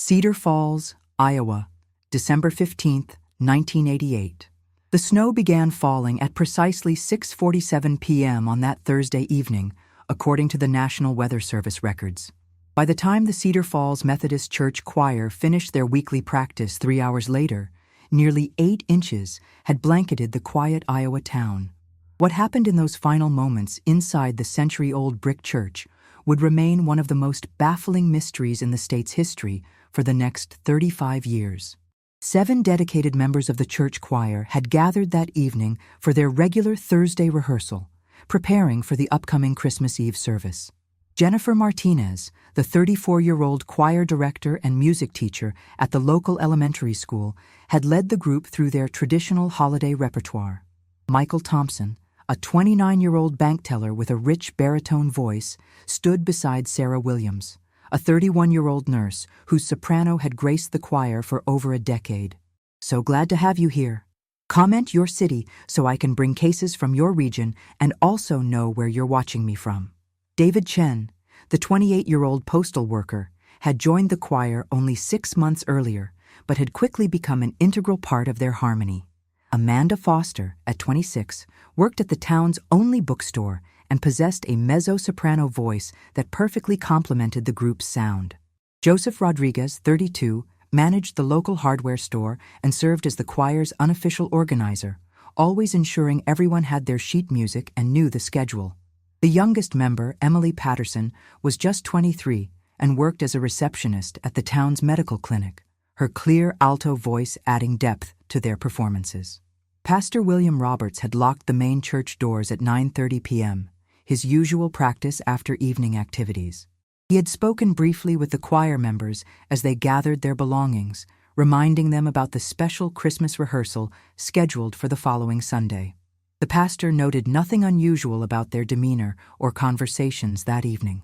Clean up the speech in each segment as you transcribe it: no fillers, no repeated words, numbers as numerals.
Cedar Falls, Iowa, December 15, 1988. The snow began falling at precisely 6:47 p.m. on that Thursday evening, according to the National Weather Service records. By the time the Cedar Falls Methodist Church choir finished their weekly practice 3 hours later, nearly 8 inches had blanketed the quiet Iowa town. What happened in those final moments inside the century-old brick church would remain one of the most baffling mysteries in the state's history for the next 35 years. 7 dedicated members of the church choir had gathered that evening for their regular Thursday rehearsal, preparing for the upcoming Christmas Eve service. Jennifer Martinez, the 34-year-old choir director and music teacher at the local elementary school, had led the group through their traditional holiday repertoire. Michael Thompson, a 29-year-old bank teller with a rich baritone voice, stood beside Sarah Williams, a 31-year-old nurse whose soprano had graced the choir for over a decade. "So glad to have you here. Comment your city so I can bring cases from your region and also know where you're watching me from." David Chen, the 28-year-old postal worker, had joined the choir only 6 months earlier, but had quickly become an integral part of their harmony. Amanda Foster, at 26, worked at the town's only bookstore and possessed a mezzo-soprano voice that perfectly complemented the group's sound. Joseph Rodriguez, 32, managed the local hardware store and served as the choir's unofficial organizer, always ensuring everyone had their sheet music and knew the schedule. The youngest member, Emily Patterson, was just 23 and worked as a receptionist at the town's medical clinic, her clear alto voice adding depth to their performances. Pastor William Roberts had locked the main church doors at 9:30 p.m., his usual practice after evening activities. He had spoken briefly with the choir members as they gathered their belongings, reminding them about the special Christmas rehearsal scheduled for the following Sunday. The pastor noted nothing unusual about their demeanor or conversations that evening.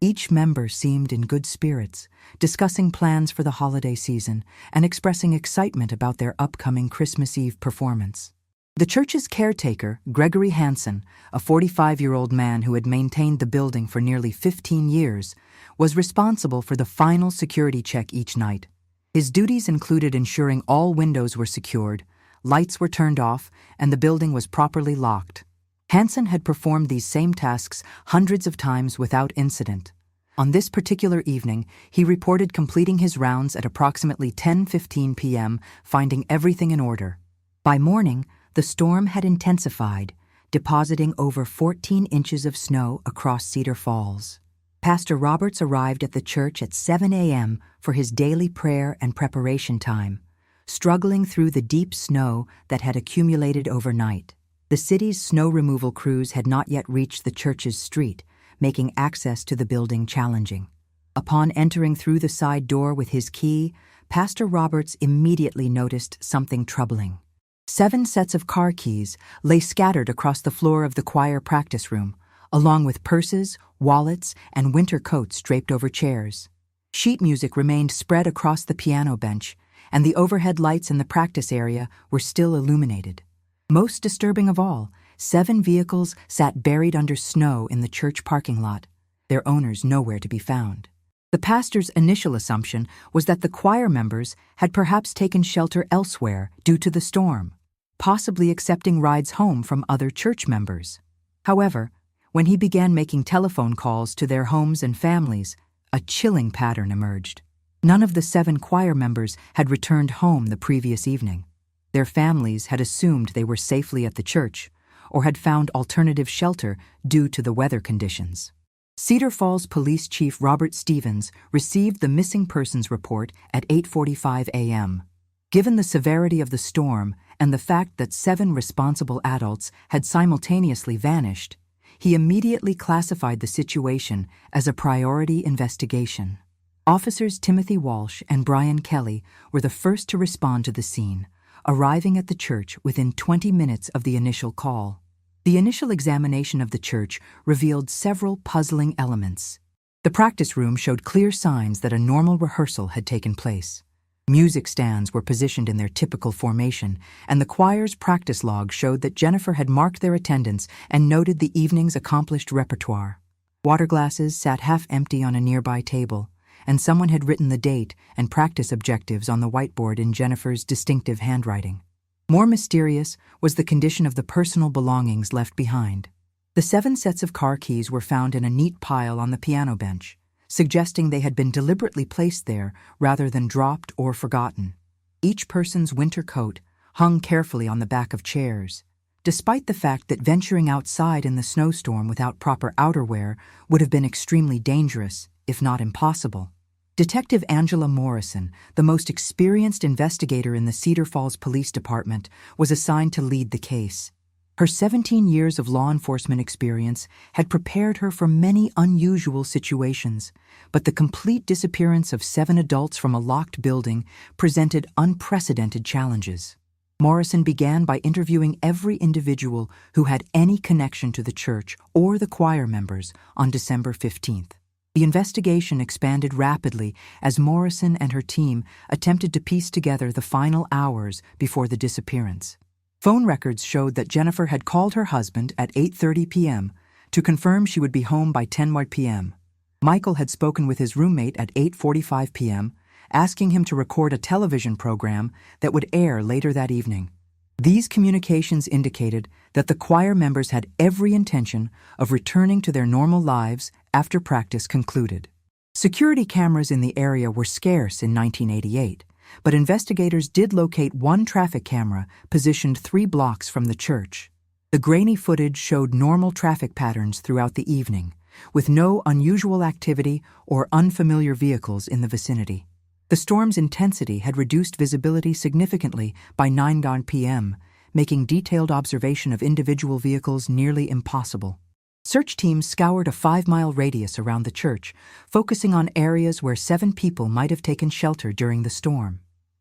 Each member seemed in good spirits, discussing plans for the holiday season and expressing excitement about their upcoming Christmas Eve performance. The church's caretaker, Gregory Hansen, a 45-year-old man who had maintained the building for nearly 15 years, was responsible for the final security check each night. His duties included ensuring all windows were secured, lights were turned off, and the building was properly locked. Hansen had performed these same tasks hundreds of times without incident. On this particular evening, he reported completing his rounds at approximately 10:15 p.m., finding everything in order. By morning, the storm had intensified, depositing over 14 inches of snow across Cedar Falls. Pastor Roberts arrived at the church at 7 a.m. for his daily prayer and preparation time, struggling through the deep snow that had accumulated overnight. The city's snow removal crews had not yet reached the church's street, making access to the building challenging. Upon entering through the side door with his key, Pastor Roberts immediately noticed something troubling. 7 sets of car keys lay scattered across the floor of the choir practice room, along with purses, wallets, and winter coats draped over chairs. Sheet music remained spread across the piano bench, and the overhead lights in the practice area were still illuminated. Most disturbing of all, 7 vehicles sat buried under snow in the church parking lot, their owners nowhere to be found. The pastor's initial assumption was that the choir members had perhaps taken shelter elsewhere due to the storm, possibly accepting rides home from other church members. However, when he began making telephone calls to their homes and families, a chilling pattern emerged. None of the 7 choir members had returned home the previous evening. Their families had assumed they were safely at the church or had found alternative shelter due to the weather conditions. Cedar Falls Police Chief Robert Stevens received the missing persons report at 8:45 a.m. Given the severity of the storm and the fact that 7 responsible adults had simultaneously vanished, he immediately classified the situation as a priority investigation. Officers Timothy Walsh and Brian Kelly were the first to respond to the scene, arriving at the church within 20 minutes of the initial call. The initial examination of the church revealed several puzzling elements. The practice room showed clear signs that a normal rehearsal had taken place. Music stands were positioned in their typical formation, and the choir's practice log showed that Jennifer had marked their attendance and noted the evening's accomplished repertoire. Water glasses sat half empty on a nearby table, and someone had written the date and practice objectives on the whiteboard in Jennifer's distinctive handwriting. More mysterious was the condition of the personal belongings left behind. The 7 sets of car keys were found in a neat pile on the piano bench, suggesting they had been deliberately placed there rather than dropped or forgotten. Each person's winter coat hung carefully on the back of chairs, despite the fact that venturing outside in the snowstorm without proper outerwear would have been extremely dangerous, if not impossible. Detective Angela Morrison, the most experienced investigator in the Cedar Falls Police Department, was assigned to lead the case. Her 17 years of law enforcement experience had prepared her for many unusual situations, but the complete disappearance of 7 adults from a locked building presented unprecedented challenges. Morrison began by interviewing every individual who had any connection to the church or the choir members on December 15th. The investigation expanded rapidly as Morrison and her team attempted to piece together the final hours before the disappearance. Phone records showed that Jennifer had called her husband at 8:30 p.m. to confirm she would be home by 10 p.m. Michael had spoken with his roommate at 8:45 p.m., asking him to record a television program that would air later that evening. These communications indicated that the choir members had every intention of returning to their normal lives after practice concluded. Security cameras in the area were scarce in 1988, but investigators did locate one traffic camera positioned 3 blocks from the church. The grainy footage showed normal traffic patterns throughout the evening, with no unusual activity or unfamiliar vehicles in the vicinity. The storm's intensity had reduced visibility significantly by 9 p.m., making detailed observation of individual vehicles nearly impossible. Search teams scoured a 5-mile radius around the church, focusing on areas where 7 people might have taken shelter during the storm.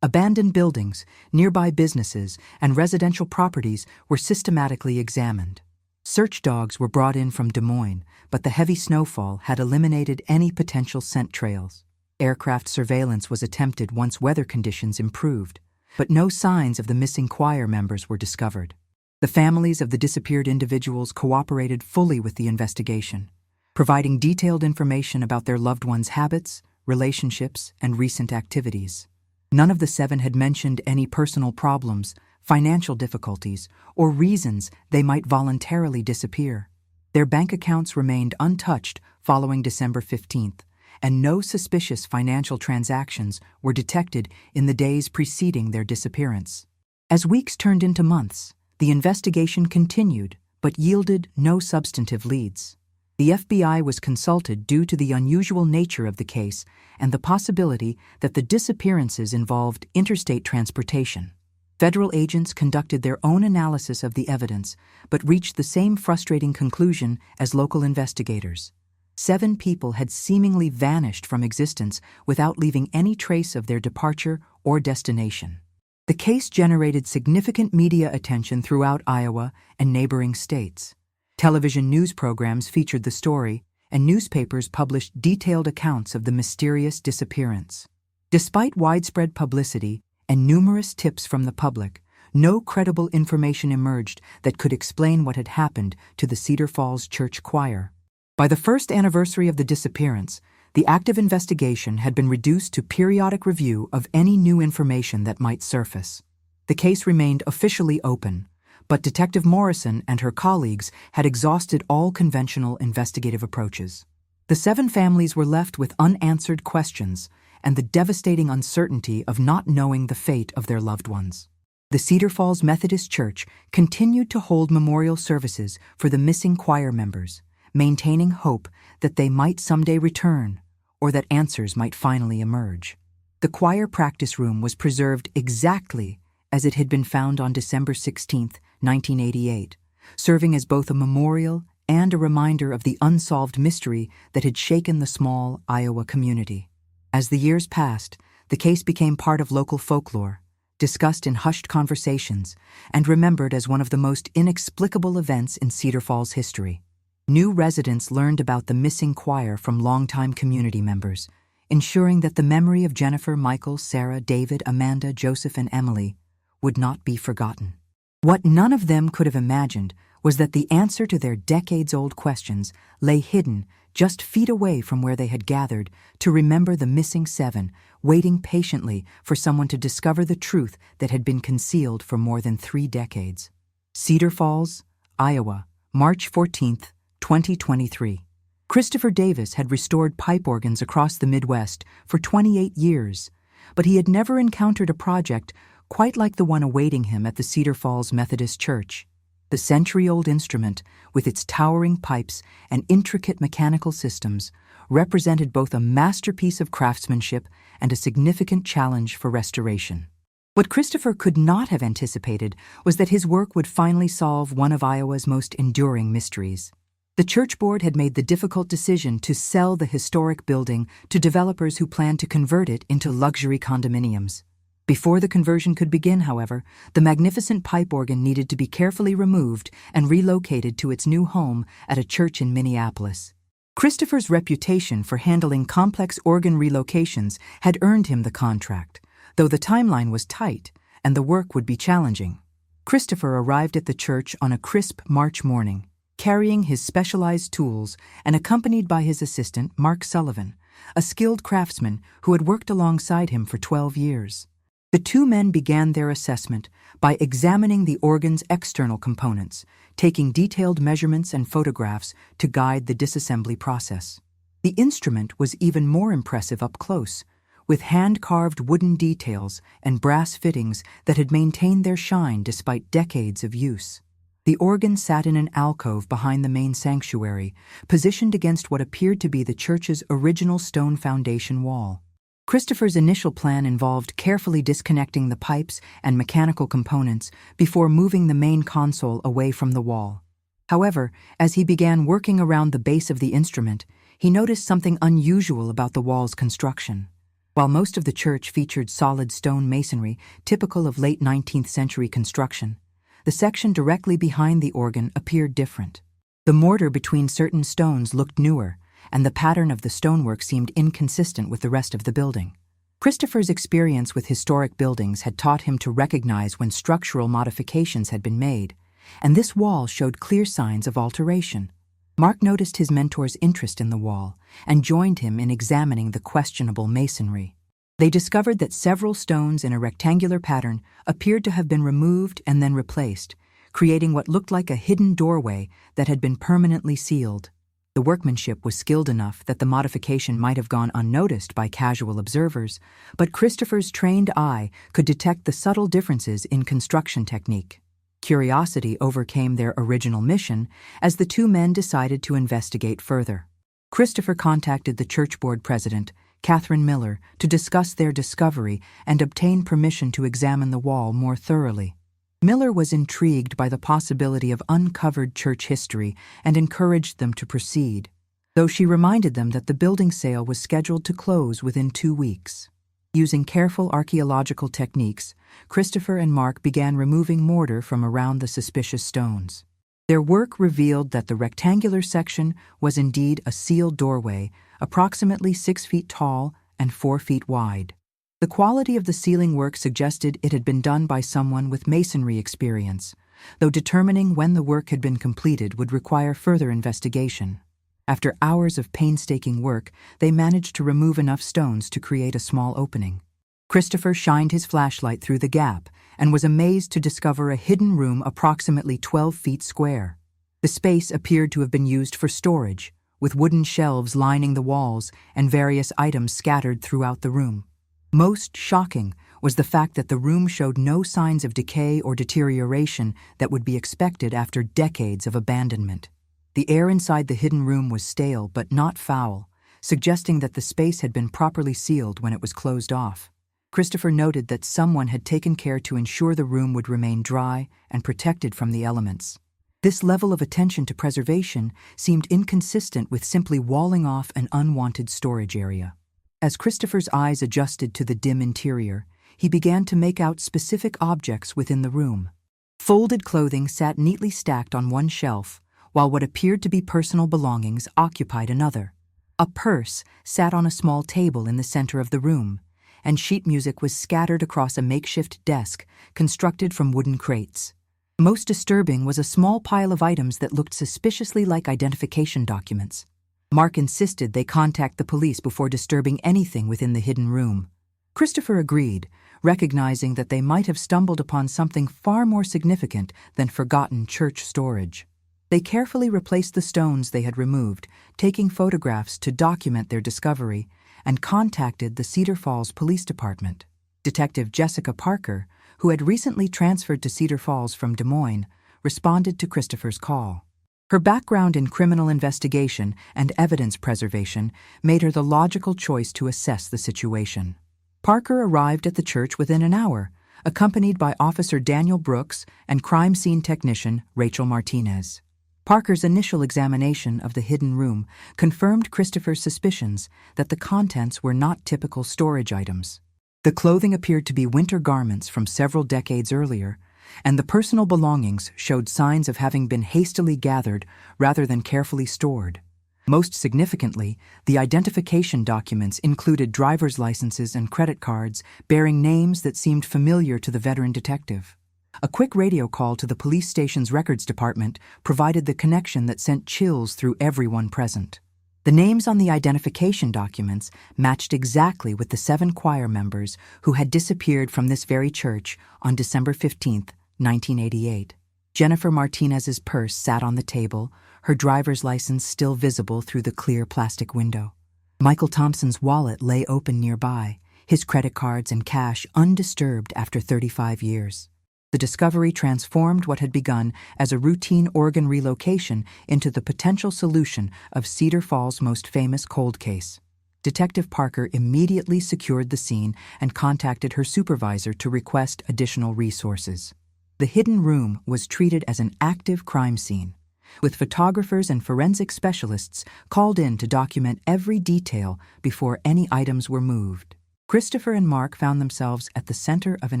Abandoned buildings, nearby businesses, and residential properties were systematically examined. Search dogs were brought in from Des Moines, but the heavy snowfall had eliminated any potential scent trails. Aircraft surveillance was attempted once weather conditions improved, but no signs of the missing choir members were discovered. The families of the disappeared individuals cooperated fully with the investigation, providing detailed information about their loved ones' habits, relationships, and recent activities. None of the 7 had mentioned any personal problems, financial difficulties, or reasons they might voluntarily disappear. Their bank accounts remained untouched following December 15th, and no suspicious financial transactions were detected in the days preceding their disappearance. As weeks turned into months, the investigation continued but yielded no substantive leads. The FBI was consulted due to the unusual nature of the case and the possibility that the disappearances involved interstate transportation. Federal agents conducted their own analysis of the evidence but reached the same frustrating conclusion as local investigators. 7 people had seemingly vanished from existence without leaving any trace of their departure or destination. The case generated significant media attention throughout Iowa and neighboring states. Television news programs featured the story, and newspapers published detailed accounts of the mysterious disappearance. Despite widespread publicity and numerous tips from the public, no credible information emerged that could explain what had happened to the Cedar Falls Church choir. By the first anniversary of the disappearance, the active investigation had been reduced to periodic review of any new information that might surface. The case remained officially open, but Detective Morrison and her colleagues had exhausted all conventional investigative approaches. The 7 families were left with unanswered questions and the devastating uncertainty of not knowing the fate of their loved ones. The Cedar Falls Methodist Church continued to hold memorial services for the missing choir members, maintaining hope that they might someday return or that answers might finally emerge. The choir practice room was preserved exactly as it had been found on December 16, 1988, serving as both a memorial and a reminder of the unsolved mystery that had shaken the small Iowa community. As the years passed, the case became part of local folklore, discussed in hushed conversations, and remembered as one of the most inexplicable events in Cedar Falls history. New residents learned about the missing choir from longtime community members, ensuring that the memory of Jennifer, Michael, Sarah, David, Amanda, Joseph, and Emily would not be forgotten. What none of them could have imagined was that the answer to their decades-old questions lay hidden just feet away from where they had gathered to remember the missing 7, waiting patiently for someone to discover the truth that had been concealed for more than 3 decades. Cedar Falls, Iowa, March 14, 2023. Christopher Davis had restored pipe organs across the Midwest for 28 years, but he had never encountered a project quite like the one awaiting him at the Cedar Falls Methodist Church. The century-old instrument, with its towering pipes and intricate mechanical systems, represented both a masterpiece of craftsmanship and a significant challenge for restoration. What Christopher could not have anticipated was that his work would finally solve one of Iowa's most enduring mysteries. The church board had made the difficult decision to sell the historic building to developers who planned to convert it into luxury condominiums. Before the conversion could begin, however, the magnificent pipe organ needed to be carefully removed and relocated to its new home at a church in Minneapolis. Christopher's reputation for handling complex organ relocations had earned him the contract, though the timeline was tight and the work would be challenging. Christopher arrived at the church on a crisp March morning, carrying his specialized tools and accompanied by his assistant, Mark Sullivan, a skilled craftsman who had worked alongside him for 12 years. The 2 men began their assessment by examining the organ's external components, taking detailed measurements and photographs to guide the disassembly process. The instrument was even more impressive up close, with hand-carved wooden details and brass fittings that had maintained their shine despite decades of use. The organ sat in an alcove behind the main sanctuary, positioned against what appeared to be the church's original stone foundation wall. Christopher's initial plan involved carefully disconnecting the pipes and mechanical components before moving the main console away from the wall. However, as he began working around the base of the instrument, he noticed something unusual about the wall's construction. While most of the church featured solid stone masonry typical of late 19th century construction, the section directly behind the organ appeared different. The mortar between certain stones looked newer, and the pattern of the stonework seemed inconsistent with the rest of the building. Christopher's experience with historic buildings had taught him to recognize when structural modifications had been made, and this wall showed clear signs of alteration. Mark noticed his mentor's interest in the wall and joined him in examining the questionable masonry. They discovered that several stones in a rectangular pattern appeared to have been removed and then replaced, creating what looked like a hidden doorway that had been permanently sealed. The workmanship was skilled enough that the modification might have gone unnoticed by casual observers, but Christopher's trained eye could detect the subtle differences in construction technique. Curiosity overcame their original mission as the 2 men decided to investigate further. Christopher contacted the church board president, Catherine Miller, to discuss their discovery and obtain permission to examine the wall more thoroughly. Miller was intrigued by the possibility of uncovered church history and encouraged them to proceed, though she reminded them that the building sale was scheduled to close within 2 weeks. Using careful archaeological techniques, Christopher and Mark began removing mortar from around the suspicious stones. Their work revealed that the rectangular section was indeed a sealed doorway, approximately 6 feet tall and 4 feet wide. The quality of the sealing work suggested it had been done by someone with masonry experience, though determining when the work had been completed would require further investigation. After hours of painstaking work, they managed to remove enough stones to create a small opening. Christopher shined his flashlight through the gap and was amazed to discover a hidden room approximately 12 feet square. The space appeared to have been used for storage, with wooden shelves lining the walls and various items scattered throughout the room. Most shocking was the fact that the room showed no signs of decay or deterioration that would be expected after decades of abandonment. The air inside the hidden room was stale but not foul, suggesting that the space had been properly sealed when it was closed off. Christopher noted that someone had taken care to ensure the room would remain dry and protected from the elements. This level of attention to preservation seemed inconsistent with simply walling off an unwanted storage area. As Christopher's eyes adjusted to the dim interior, he began to make out specific objects within the room. Folded clothing sat neatly stacked on one shelf, while what appeared to be personal belongings occupied another. A purse sat on a small table in the center of the room, and sheet music was scattered across a makeshift desk constructed from wooden crates. Most disturbing was a small pile of items that looked suspiciously like identification documents. Mark insisted they contact the police before disturbing anything within the hidden room. Christopher agreed, recognizing that they might have stumbled upon something far more significant than forgotten church storage. They carefully replaced the stones they had removed, taking photographs to document their discovery, and contacted the Cedar Falls Police Department. Detective Jessica Parker, who had recently transferred to Cedar Falls from Des Moines, responded to Christopher's call. Her background in criminal investigation and evidence preservation made her the logical choice to assess the situation. Parker arrived at the church within an hour, accompanied by Officer Daniel Brooks and crime scene technician Rachel Martinez. Parker's initial examination of the hidden room confirmed Christopher's suspicions that the contents were not typical storage items. The clothing appeared to be winter garments from several decades earlier, and the personal belongings showed signs of having been hastily gathered rather than carefully stored. Most significantly, the identification documents included driver's licenses and credit cards bearing names that seemed familiar to the veteran detective. A quick radio call to the police station's records department provided the connection that sent chills through everyone present. The names on the identification documents matched exactly with the 7 choir members who had disappeared from this very church on December 15, 1988. Jennifer Martinez's purse sat on the table, her driver's license still visible through the clear plastic window. Michael Thompson's wallet lay open nearby, his credit cards and cash undisturbed after 35 years. The discovery transformed what had begun as a routine organ relocation into the potential solution of Cedar Falls' most famous cold case. Detective Parker immediately secured the scene and contacted her supervisor to request additional resources. The hidden room was treated as an active crime scene, with photographers and forensic specialists called in to document every detail before any items were moved. Christopher and Mark found themselves at the center of an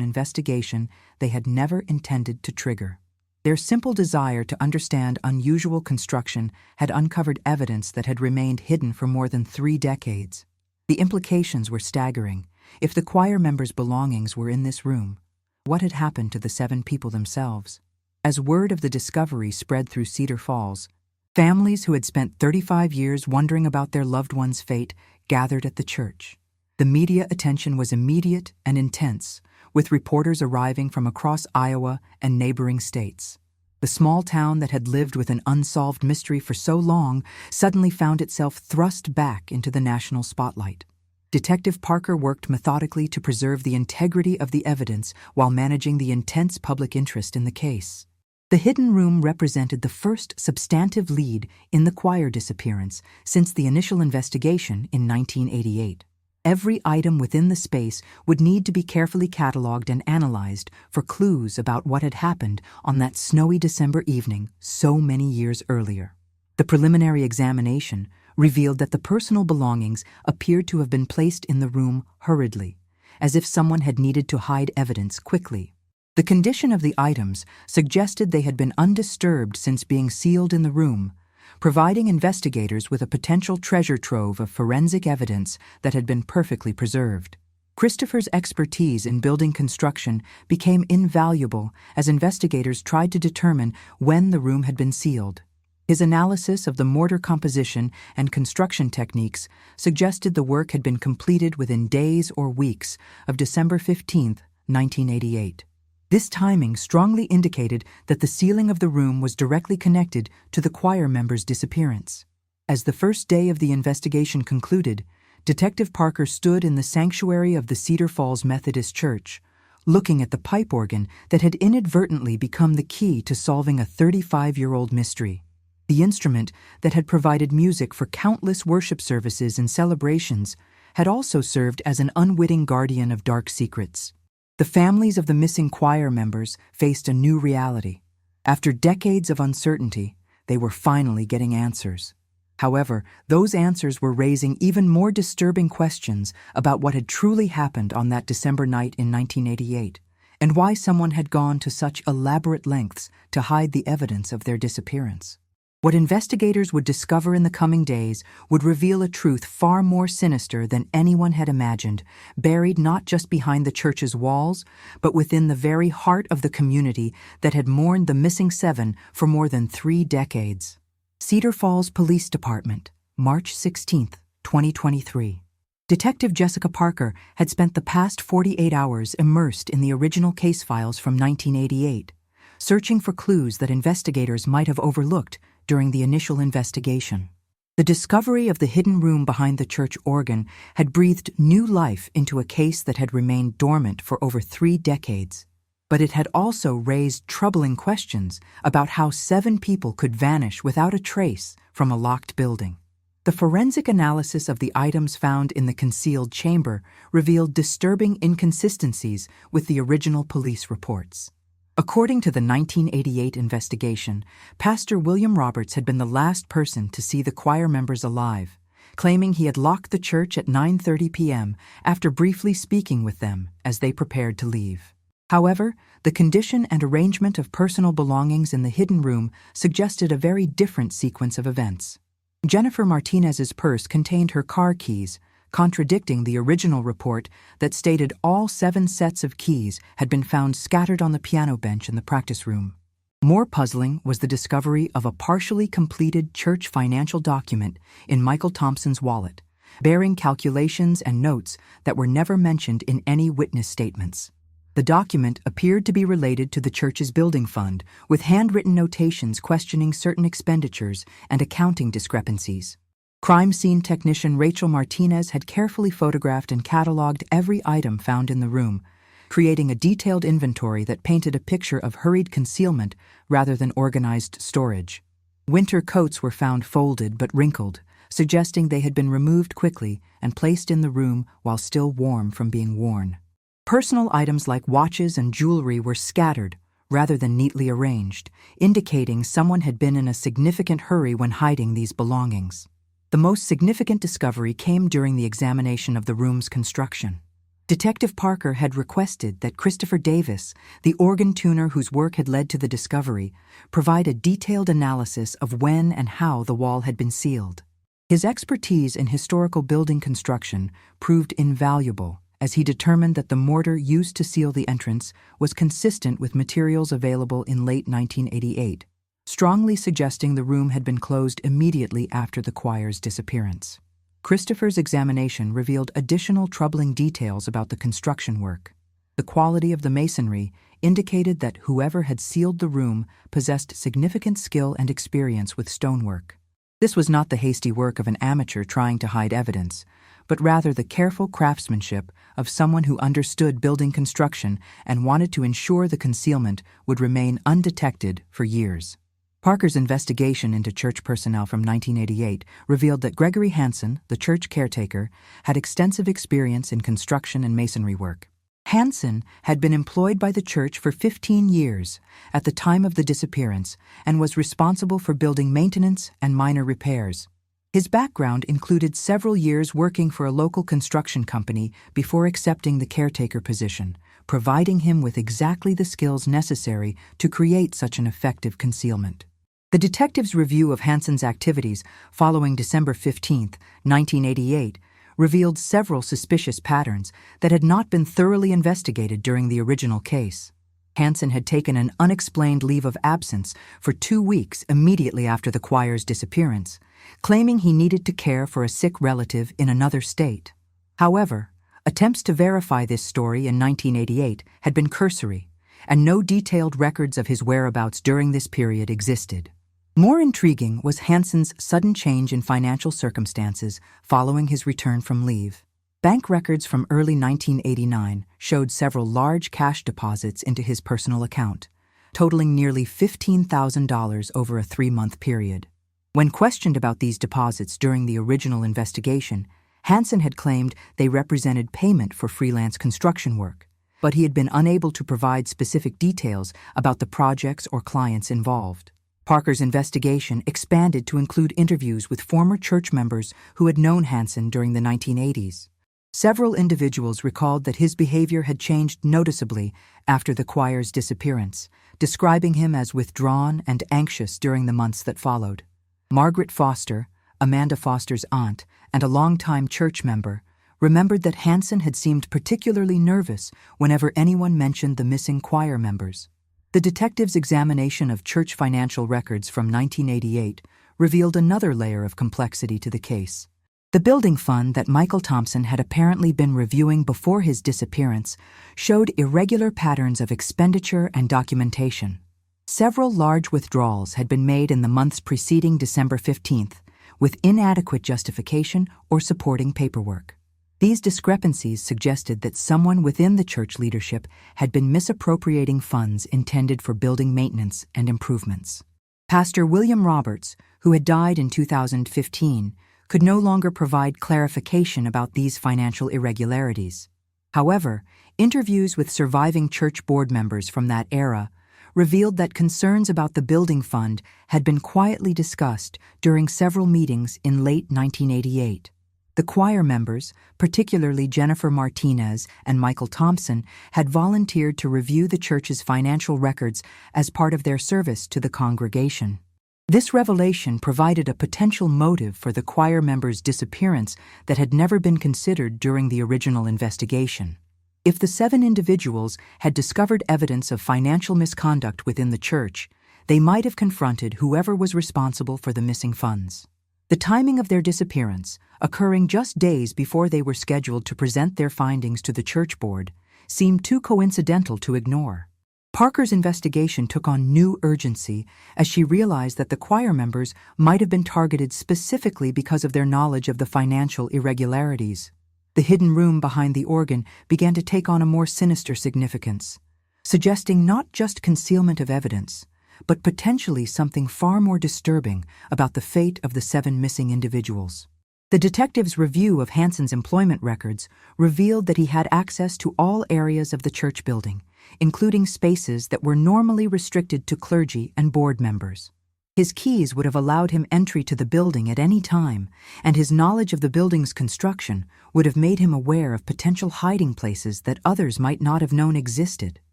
investigation they had never intended to trigger. Their simple desire to understand unusual construction had uncovered evidence that had remained hidden for more than 3 decades. The implications were staggering. If the choir members' belongings were in this room, what had happened to the 7 people themselves? As word of the discovery spread through Cedar Falls, families who had spent 35 years wondering about their loved one's fate gathered at the church. The media attention was immediate and intense, with reporters arriving from across Iowa and neighboring states. The small town that had lived with an unsolved mystery for so long suddenly found itself thrust back into the national spotlight. Detective Parker worked methodically to preserve the integrity of the evidence while managing the intense public interest in the case. The hidden room represented the first substantive lead in the choir disappearance since the initial investigation in 1988. Every item within the space would need to be carefully cataloged and analyzed for clues about what had happened on that snowy December evening so many years earlier. The preliminary examination revealed that the personal belongings appeared to have been placed in the room hurriedly, as if someone had needed to hide evidence quickly. The condition of the items suggested they had been undisturbed since being sealed in the room, providing investigators with a potential treasure trove of forensic evidence that had been perfectly preserved. Christopher's expertise in building construction became invaluable as investigators tried to determine when the room had been sealed. His analysis of the mortar composition and construction techniques suggested the work had been completed within days or weeks of December 15, 1988. This timing strongly indicated that the sealing of the room was directly connected to the choir members' disappearance. As the first day of the investigation concluded, Detective Parker stood in the sanctuary of the Cedar Falls Methodist Church, looking at the pipe organ that had inadvertently become the key to solving a 35-year-old mystery. The instrument that had provided music for countless worship services and celebrations had also served as an unwitting guardian of dark secrets. The families of the missing choir members faced a new reality. After decades of uncertainty, they were finally getting answers. However, those answers were raising even more disturbing questions about what had truly happened on that December night in 1988, and why someone had gone to such elaborate lengths to hide the evidence of their disappearance. What investigators would discover in the coming days would reveal a truth far more sinister than anyone had imagined, buried not just behind the church's walls, but within the very heart of the community that had mourned the missing 7 for more than 3 decades. Cedar Falls Police Department, March 16, 2023. Detective Jessica Parker had spent the past 48 hours immersed in the original case files from 1988, searching for clues that investigators might have overlooked during the initial investigation. The discovery of the hidden room behind the church organ had breathed new life into a case that had remained dormant for over 3 decades. But it had also raised troubling questions about how 7 people could vanish without a trace from a locked building. The forensic analysis of the items found in the concealed chamber revealed disturbing inconsistencies with the original police reports. According to the 1988 investigation, Pastor William Roberts had been the last person to see the choir members alive, claiming he had locked the church at 9:30 p.m. after briefly speaking with them as they prepared to leave. However, the condition and arrangement of personal belongings in the hidden room suggested a very different sequence of events. Jennifer Martinez's purse contained her car keys, contradicting the original report that stated all 7 sets of keys had been found scattered on the piano bench in the practice room. More puzzling was the discovery of a partially completed church financial document in Michael Thompson's wallet, bearing calculations and notes that were never mentioned in any witness statements. The document appeared to be related to the church's building fund, with handwritten notations questioning certain expenditures and accounting discrepancies. Crime scene technician Rachel Martinez had carefully photographed and cataloged every item found in the room, creating a detailed inventory that painted a picture of hurried concealment rather than organized storage. Winter coats were found folded but wrinkled, suggesting they had been removed quickly and placed in the room while still warm from being worn. Personal items like watches and jewelry were scattered rather than neatly arranged, indicating someone had been in a significant hurry when hiding these belongings. The most significant discovery came during the examination of the room's construction. Detective Parker had requested that Christopher Davis, the organ tuner whose work had led to the discovery, provide a detailed analysis of when and how the wall had been sealed. His expertise in historical building construction proved invaluable, as he determined that the mortar used to seal the entrance was consistent with materials available in late 1988, strongly suggesting the room had been closed immediately after the choir's disappearance. Christopher's examination revealed additional troubling details about the construction work. The quality of the masonry indicated that whoever had sealed the room possessed significant skill and experience with stonework. This was not the hasty work of an amateur trying to hide evidence, but rather the careful craftsmanship of someone who understood building construction and wanted to ensure the concealment would remain undetected for years. Parker's investigation into church personnel from 1988 revealed that Gregory Hansen, the church caretaker, had extensive experience in construction and masonry work. Hansen had been employed by the church for 15 years at the time of the disappearance and was responsible for building maintenance and minor repairs. His background included several years working for a local construction company before accepting the caretaker position, providing him with exactly the skills necessary to create such an effective concealment. The detective's review of Hansen's activities following December 15, 1988, revealed several suspicious patterns that had not been thoroughly investigated during the original case. Hansen had taken an unexplained leave of absence for 2 weeks immediately after the choir's disappearance, claiming he needed to care for a sick relative in another state. However, attempts to verify this story in 1988 had been cursory, and no detailed records of his whereabouts during this period existed. More intriguing was Hansen's sudden change in financial circumstances following his return from leave. Bank records from early 1989 showed several large cash deposits into his personal account, totaling nearly $15,000 over a 3-month period. When questioned about these deposits during the original investigation, Hansen had claimed they represented payment for freelance construction work, but he had been unable to provide specific details about the projects or clients involved. Parker's investigation expanded to include interviews with former church members who had known Hansen during the 1980s. Several individuals recalled that his behavior had changed noticeably after the choir's disappearance, describing him as withdrawn and anxious during the months that followed. Margaret Foster, Amanda Foster's aunt and a longtime church member, remembered that Hansen had seemed particularly nervous whenever anyone mentioned the missing choir members. The detective's examination of church financial records from 1988 revealed another layer of complexity to the case. The building fund that Michael Thompson had apparently been reviewing before his disappearance showed irregular patterns of expenditure and documentation. Several large withdrawals had been made in the months preceding December 15th, with inadequate justification or supporting paperwork. These discrepancies suggested that someone within the church leadership had been misappropriating funds intended for building maintenance and improvements. Pastor William Roberts, who had died in 2015, could no longer provide clarification about these financial irregularities. However, interviews with surviving church board members from that era revealed that concerns about the building fund had been quietly discussed during several meetings in late 1988. The choir members, particularly Jennifer Martinez and Michael Thompson, had volunteered to review the church's financial records as part of their service to the congregation. This revelation provided a potential motive for the choir members' disappearance that had never been considered during the original investigation. If the 7 individuals had discovered evidence of financial misconduct within the church, they might have confronted whoever was responsible for the missing funds. The timing of their disappearance, occurring just days before they were scheduled to present their findings to the church board, seemed too coincidental to ignore. Parker's investigation took on new urgency as she realized that the choir members might have been targeted specifically because of their knowledge of the financial irregularities. The hidden room behind the organ began to take on a more sinister significance, suggesting not just concealment of evidence, but potentially something far more disturbing about the fate of the 7 missing individuals. The detective's review of Hansen's employment records revealed that he had access to all areas of the church building, including spaces that were normally restricted to clergy and board members. His keys would have allowed him entry to the building at any time, and his knowledge of the building's construction would have made him aware of potential hiding places that others might not have known existed.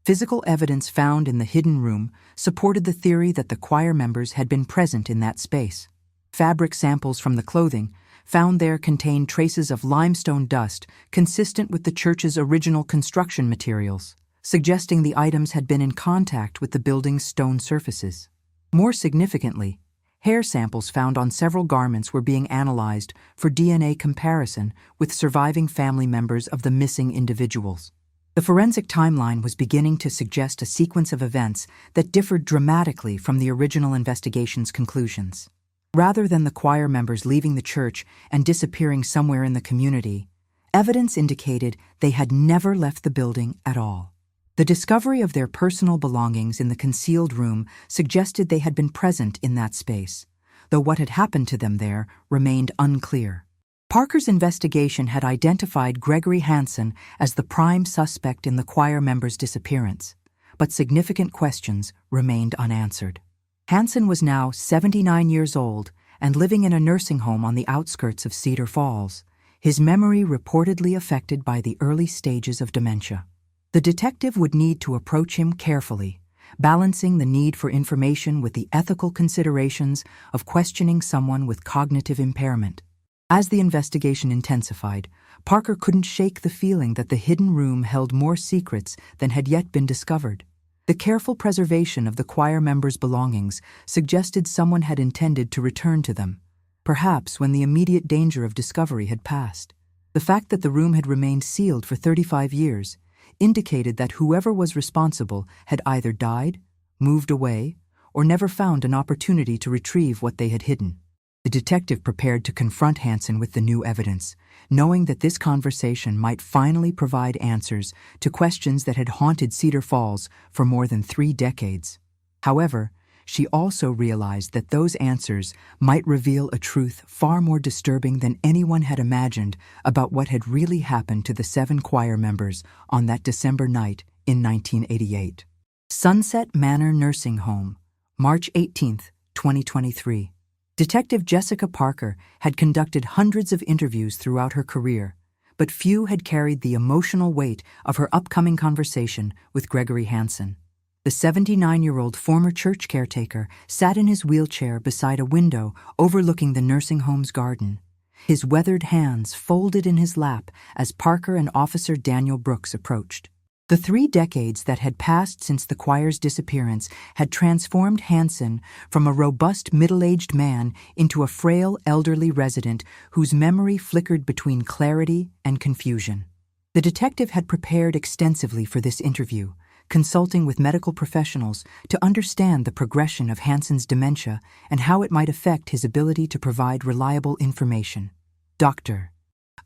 Physical evidence found in the hidden room supported the theory that the choir members had been present in that space. Fabric samples from the clothing found there contained traces of limestone dust consistent with the church's original construction materials, suggesting the items had been in contact with the building's stone surfaces. More significantly, hair samples found on several garments were being analyzed for DNA comparison with surviving family members of the missing individuals. The forensic timeline was beginning to suggest a sequence of events that differed dramatically from the original investigation's conclusions. Rather than the choir members leaving the church and disappearing somewhere in the community, evidence indicated they had never left the building at all. The discovery of their personal belongings in the concealed room suggested they had been present in that space, though what had happened to them there remained unclear. Parker's investigation had identified Gregory Hansen as the prime suspect in the choir members' disappearance, but significant questions remained unanswered. Hansen was now 79 years old and living in a nursing home on the outskirts of Cedar Falls, his memory reportedly affected by the early stages of dementia. The detective would need to approach him carefully, balancing the need for information with the ethical considerations of questioning someone with cognitive impairment. As the investigation intensified, Parker couldn't shake the feeling that the hidden room held more secrets than had yet been discovered. The careful preservation of the choir members' belongings suggested someone had intended to return to them, perhaps when the immediate danger of discovery had passed. The fact that the room had remained sealed for 35 years indicated that whoever was responsible had either died, moved away, or never found an opportunity to retrieve what they had hidden. The detective prepared to confront Hansen with the new evidence, knowing that this conversation might finally provide answers to questions that had haunted Cedar Falls for more than 3 decades. However, she also realized that those answers might reveal a truth far more disturbing than anyone had imagined about what had really happened to the 7 choir members on that December night in 1988. Sunset Manor Nursing Home, March 18, 2023. Detective Jessica Parker had conducted hundreds of interviews throughout her career, but few had carried the emotional weight of her upcoming conversation with Gregory Hansen. The 79-year-old former church caretaker sat in his wheelchair beside a window overlooking the nursing home's garden, his weathered hands folded in his lap as Parker and Officer Daniel Brooks approached. The 3 decades that had passed since the choir's disappearance had transformed Hansen from a robust middle-aged man into a frail elderly resident whose memory flickered between clarity and confusion. The detective had prepared extensively for this interview, consulting with medical professionals to understand the progression of Hansen's dementia and how it might affect his ability to provide reliable information. Dr.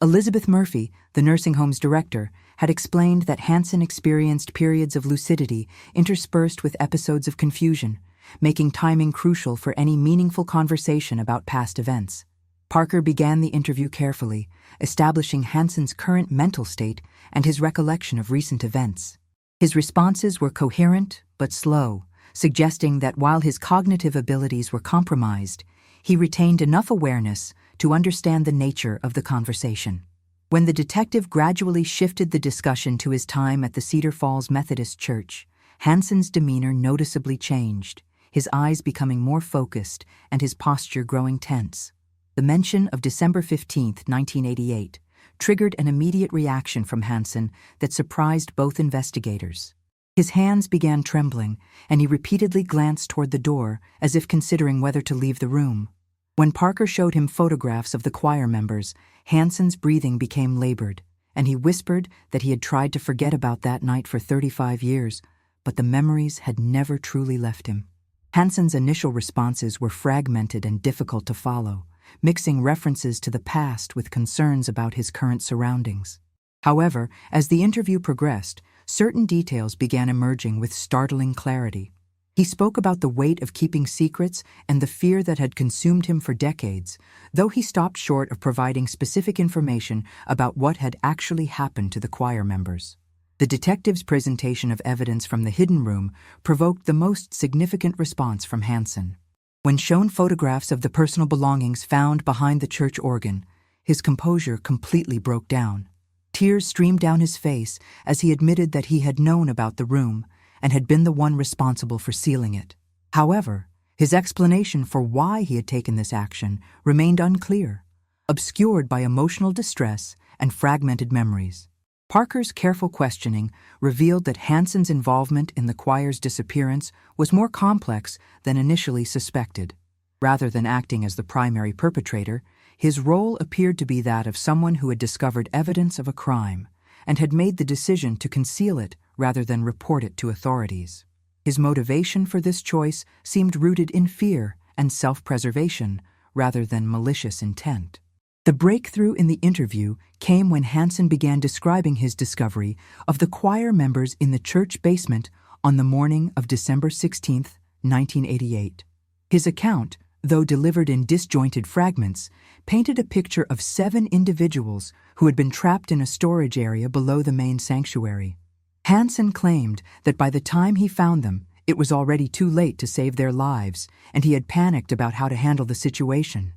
Elizabeth Murphy, the nursing home's director, had explained that Hansen experienced periods of lucidity interspersed with episodes of confusion, making timing crucial for any meaningful conversation about past events. Parker began the interview carefully, establishing Hansen's current mental state and his recollection of recent events. His responses were coherent but slow, suggesting that while his cognitive abilities were compromised, he retained enough awareness to understand the nature of the conversation. When the detective gradually shifted the discussion to his time at the Cedar Falls Methodist Church, Hansen's demeanor noticeably changed, his eyes becoming more focused and his posture growing tense. The mention of December 15, 1988, triggered an immediate reaction from Hansen that surprised both investigators. His hands began trembling, and he repeatedly glanced toward the door as if considering whether to leave the room. When Parker showed him photographs of the choir members, Hansen's breathing became labored, and he whispered that he had tried to forget about that night for 35 years, but the memories had never truly left him. Hansen's initial responses were fragmented and difficult to follow, mixing references to the past with concerns about his current surroundings. However, as the interview progressed, certain details began emerging with startling clarity. He spoke about the weight of keeping secrets and the fear that had consumed him for decades, though he stopped short of providing specific information about what had actually happened to the choir members. The detective's presentation of evidence from the hidden room provoked the most significant response from Hansen. When shown photographs of the personal belongings found behind the church organ, his composure completely broke down. Tears streamed down his face as he admitted that he had known about the room and had been the one responsible for sealing it. However, his explanation for why he had taken this action remained unclear, obscured by emotional distress and fragmented memories. Parker's careful questioning revealed that Hansen's involvement in the choir's disappearance was more complex than initially suspected. Rather than acting as the primary perpetrator, his role appeared to be that of someone who had discovered evidence of a crime and had made the decision to conceal it rather than report it to authorities. His motivation for this choice seemed rooted in fear and self-preservation rather than malicious intent. The breakthrough in the interview came when Hansen began describing his discovery of the choir members in the church basement on the morning of December 16, 1988. His account, though delivered in disjointed fragments, painted a picture of 7 individuals who had been trapped in a storage area below the main sanctuary. Hansen claimed that by the time he found them, it was already too late to save their lives, and he had panicked about how to handle the situation.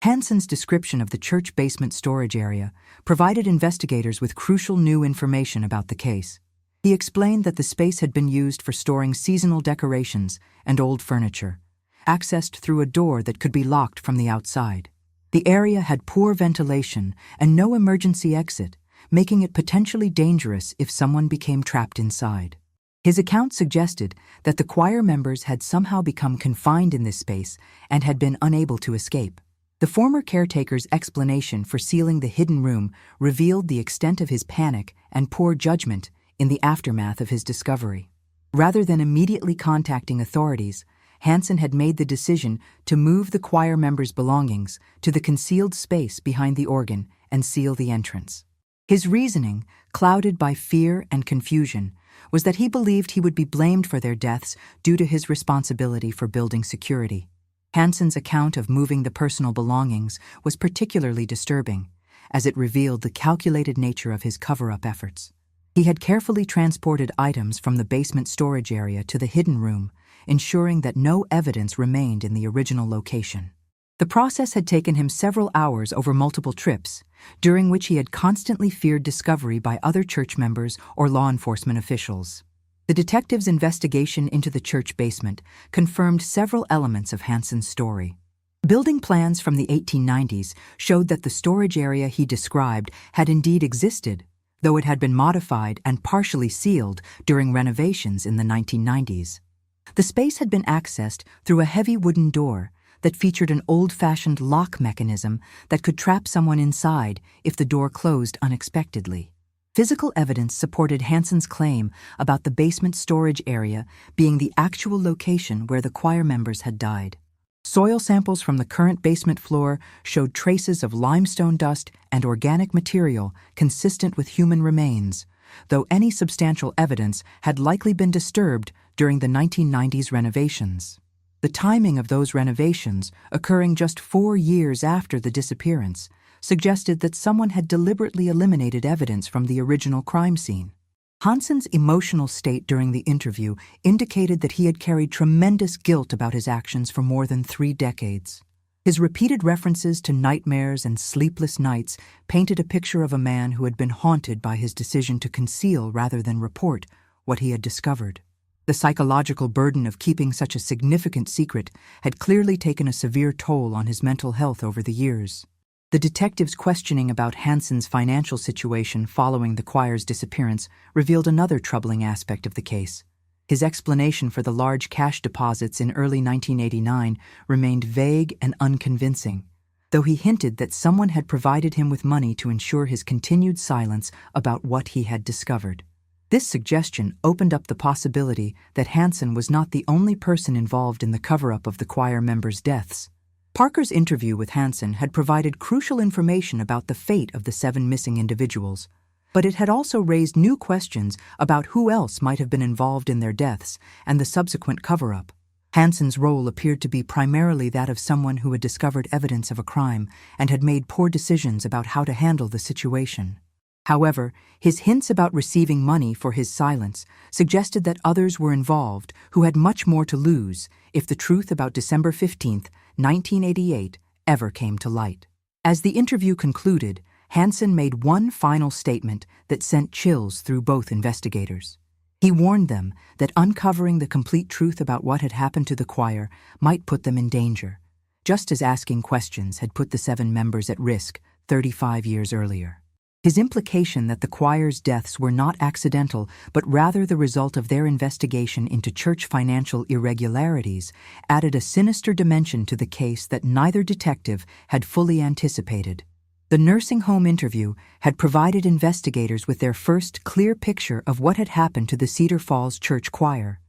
Hansen's description of the church basement storage area provided investigators with crucial new information about the case. He explained that the space had been used for storing seasonal decorations and old furniture, accessed through a door that could be locked from the outside. The area had poor ventilation and no emergency exit, making it potentially dangerous if someone became trapped inside. His account suggested that the choir members had somehow become confined in this space and had been unable to escape. The former caretaker's explanation for sealing the hidden room revealed the extent of his panic and poor judgment in the aftermath of his discovery. Rather than immediately contacting authorities, Hansen had made the decision to move the choir members' belongings to the concealed space behind the organ and seal the entrance. His reasoning, clouded by fear and confusion, was that he believed he would be blamed for their deaths due to his responsibility for building security. Hansen's account of moving the personal belongings was particularly disturbing, as it revealed the calculated nature of his cover-up efforts. He had carefully transported items from the basement storage area to the hidden room, ensuring that no evidence remained in the original location. The process had taken him several hours over multiple trips, during which he had constantly feared discovery by other church members or law enforcement officials. The detective's investigation into the church basement confirmed several elements of Hansen's story. Building plans from the 1890s showed that the storage area he described had indeed existed, though it had been modified and partially sealed during renovations in the 1990s. The space had been accessed through a heavy wooden door that featured an old-fashioned lock mechanism that could trap someone inside if the door closed unexpectedly. Physical evidence supported Hansen's claim about the basement storage area being the actual location where the choir members had died. Soil samples from the current basement floor showed traces of limestone dust and organic material consistent with human remains, though any substantial evidence had likely been disturbed during the 1990s renovations. The timing of those renovations, occurring just 4 years after the disappearance, suggested that someone had deliberately eliminated evidence from the original crime scene. Hansen's emotional state during the interview indicated that he had carried tremendous guilt about his actions for more than 3 decades. His repeated references to nightmares and sleepless nights painted a picture of a man who had been haunted by his decision to conceal rather than report what he had discovered. The psychological burden of keeping such a significant secret had clearly taken a severe toll on his mental health over the years. The detective's questioning about Hansen's financial situation following the choir's disappearance revealed another troubling aspect of the case. His explanation for the large cash deposits in early 1989 remained vague and unconvincing, though he hinted that someone had provided him with money to ensure his continued silence about what he had discovered. This suggestion opened up the possibility that Hansen was not the only person involved in the cover-up of the choir members' deaths. Parker's interview with Hansen had provided crucial information about the fate of the 7 missing individuals, but it had also raised new questions about who else might have been involved in their deaths and the subsequent cover-up. Hansen's role appeared to be primarily that of someone who had discovered evidence of a crime and had made poor decisions about how to handle the situation. However, his hints about receiving money for his silence suggested that others were involved who had much more to lose if the truth about December 15, 1988, ever came to light. As the interview concluded, Hansen made one final statement that sent chills through both investigators. He warned them that uncovering the complete truth about what had happened to the choir might put them in danger, just as asking questions had put the 7 members at risk 35 years earlier. His implication that the choir's deaths were not accidental but rather the result of their investigation into church financial irregularities added a sinister dimension to the case that neither detective had fully anticipated. The nursing home interview had provided investigators with their first clear picture of what had happened to the Cedar Falls church choir,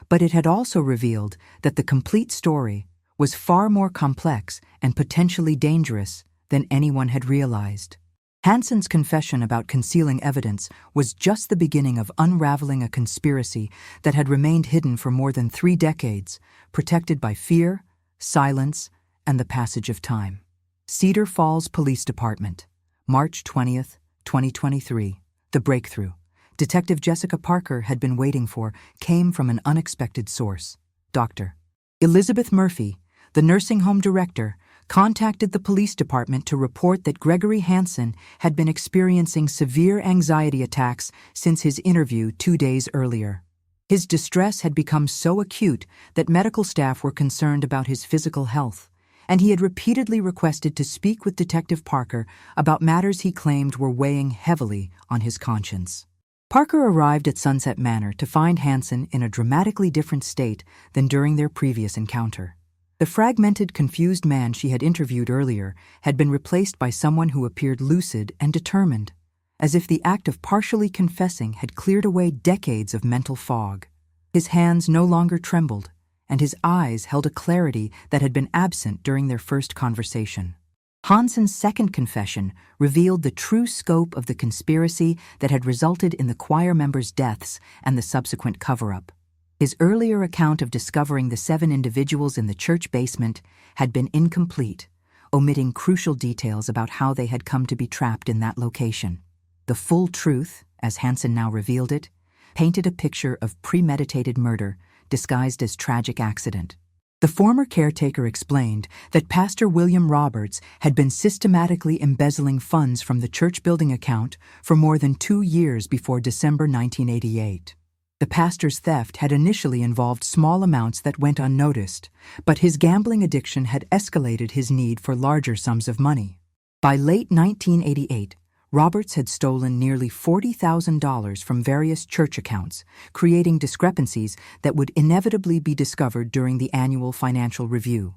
but it had also revealed that the complete story was far more complex and potentially dangerous than anyone had realized. Hansen's confession about concealing evidence was just the beginning of unraveling a conspiracy that had remained hidden for more than 3 decades, protected by fear, silence, and the passage of time. Cedar Falls Police Department, March 20, 2023. The breakthrough Detective Jessica Parker had been waiting for came from an unexpected source. Dr. Elizabeth Murphy, the nursing home director, contacted the police department to report that Gregory Hansen had been experiencing severe anxiety attacks since his interview 2 days earlier. His distress had become so acute that medical staff were concerned about his physical health, and he had repeatedly requested to speak with Detective Parker about matters he claimed were weighing heavily on his conscience. Parker arrived at Sunset Manor to find Hansen in a dramatically different state than during their previous encounter. The fragmented, confused man she had interviewed earlier had been replaced by someone who appeared lucid and determined, as if the act of partially confessing had cleared away decades of mental fog. His hands no longer trembled, and his eyes held a clarity that had been absent during their first conversation. Hansen's second confession revealed the true scope of the conspiracy that had resulted in the choir members' deaths and the subsequent cover-up. His earlier account of discovering the 7 individuals in the church basement had been incomplete, omitting crucial details about how they had come to be trapped in that location. The full truth, as Hansen now revealed it, painted a picture of premeditated murder disguised as tragic accident. The former caretaker explained that Pastor William Roberts had been systematically embezzling funds from the church building account for more than 2 years before December 1988. The pastor's theft had initially involved small amounts that went unnoticed, but his gambling addiction had escalated his need for larger sums of money. By late 1988, Roberts had stolen nearly $40,000 from various church accounts, creating discrepancies that would inevitably be discovered during the annual financial review.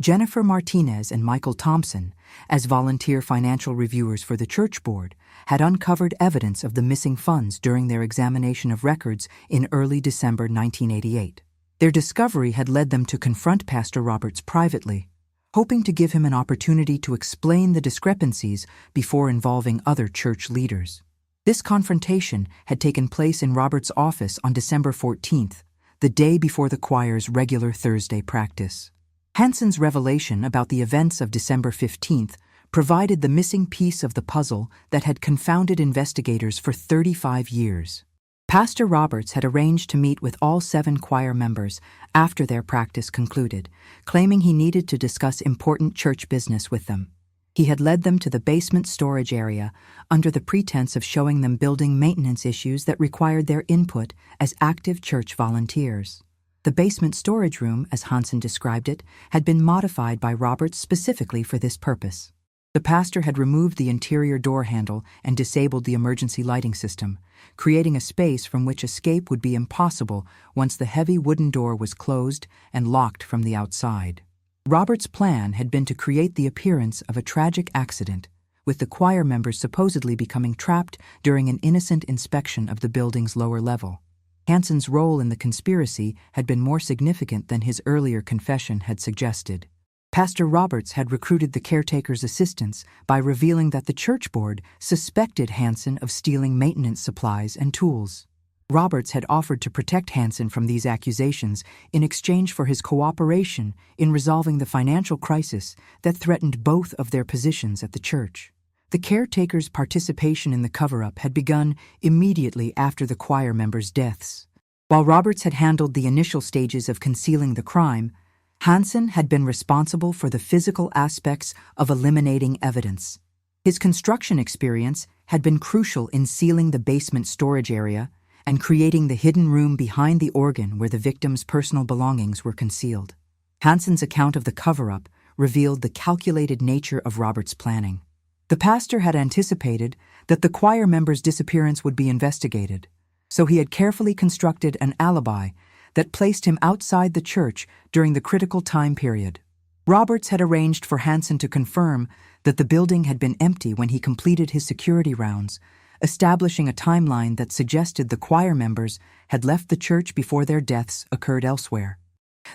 Jennifer Martinez and Michael Thompson, as volunteer financial reviewers for the church board, had uncovered evidence of the missing funds during their examination of records in early December 1988. Their discovery had led them to confront Pastor Roberts privately, hoping to give him an opportunity to explain the discrepancies before involving other church leaders. This confrontation had taken place in Roberts' office on December 14th, the day before the choir's regular Thursday practice. Hansen's revelation about the events of December 15th provided the missing piece of the puzzle that had confounded investigators for 35 years. Pastor Roberts had arranged to meet with all 7 choir members after their practice concluded, claiming he needed to discuss important church business with them. He had led them to the basement storage area under the pretense of showing them building maintenance issues that required their input as active church volunteers. The basement storage room, as Hansen described it, had been modified by Roberts specifically for this purpose. The pastor had removed the interior door handle and disabled the emergency lighting system, creating a space from which escape would be impossible once the heavy wooden door was closed and locked from the outside. Roberts' plan had been to create the appearance of a tragic accident, with the choir members supposedly becoming trapped during an innocent inspection of the building's lower level. Hansen's role in the conspiracy had been more significant than his earlier confession had suggested. Pastor Roberts had recruited the caretaker's assistance by revealing that the church board suspected Hansen of stealing maintenance supplies and tools. Roberts had offered to protect Hansen from these accusations in exchange for his cooperation in resolving the financial crisis that threatened both of their positions at the church. The caretaker's participation in the cover-up had begun immediately after the choir members' deaths. While Roberts had handled the initial stages of concealing the crime, Hansen had been responsible for the physical aspects of eliminating evidence. His construction experience had been crucial in sealing the basement storage area and creating the hidden room behind the organ where the victim's personal belongings were concealed. Hansen's account of the cover-up revealed the calculated nature of Roberts' planning. The pastor had anticipated that the choir member's disappearance would be investigated, so he had carefully constructed an alibi that placed him outside the church during the critical time period. Roberts had arranged for Hansen to confirm that the building had been empty when he completed his security rounds, establishing a timeline that suggested the choir members had left the church before their deaths occurred elsewhere.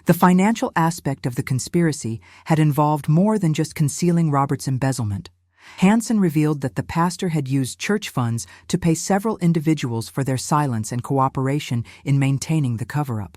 The financial aspect of the conspiracy had involved more than just concealing Roberts' embezzlement. Hansen revealed that the pastor had used church funds to pay several individuals for their silence and cooperation in maintaining the cover-up.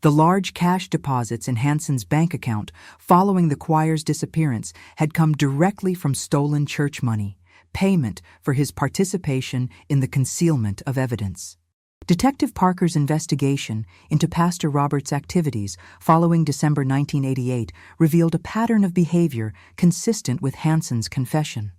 The large cash deposits in Hansen's bank account following the choir's disappearance had come directly from stolen church money, payment for his participation in the concealment of evidence. Detective Parker's investigation into Pastor Roberts' activities following December 1988 revealed a pattern of behavior consistent with Hansen's confession.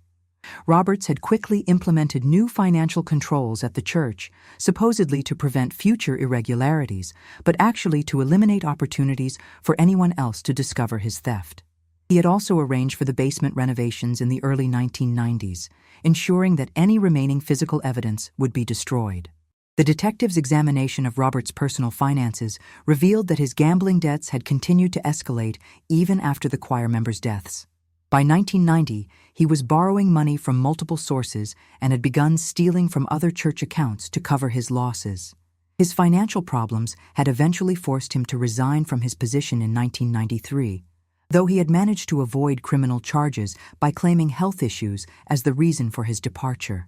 Roberts had quickly implemented new financial controls at the church, supposedly to prevent future irregularities, but actually to eliminate opportunities for anyone else to discover his theft. He had also arranged for the basement renovations in the early 1990s, ensuring that any remaining physical evidence would be destroyed. The detective's examination of Roberts' personal finances revealed that his gambling debts had continued to escalate even after the choir members' deaths. By 1990, he was borrowing money from multiple sources and had begun stealing from other church accounts to cover his losses. His financial problems had eventually forced him to resign from his position in 1993, though he had managed to avoid criminal charges by claiming health issues as the reason for his departure.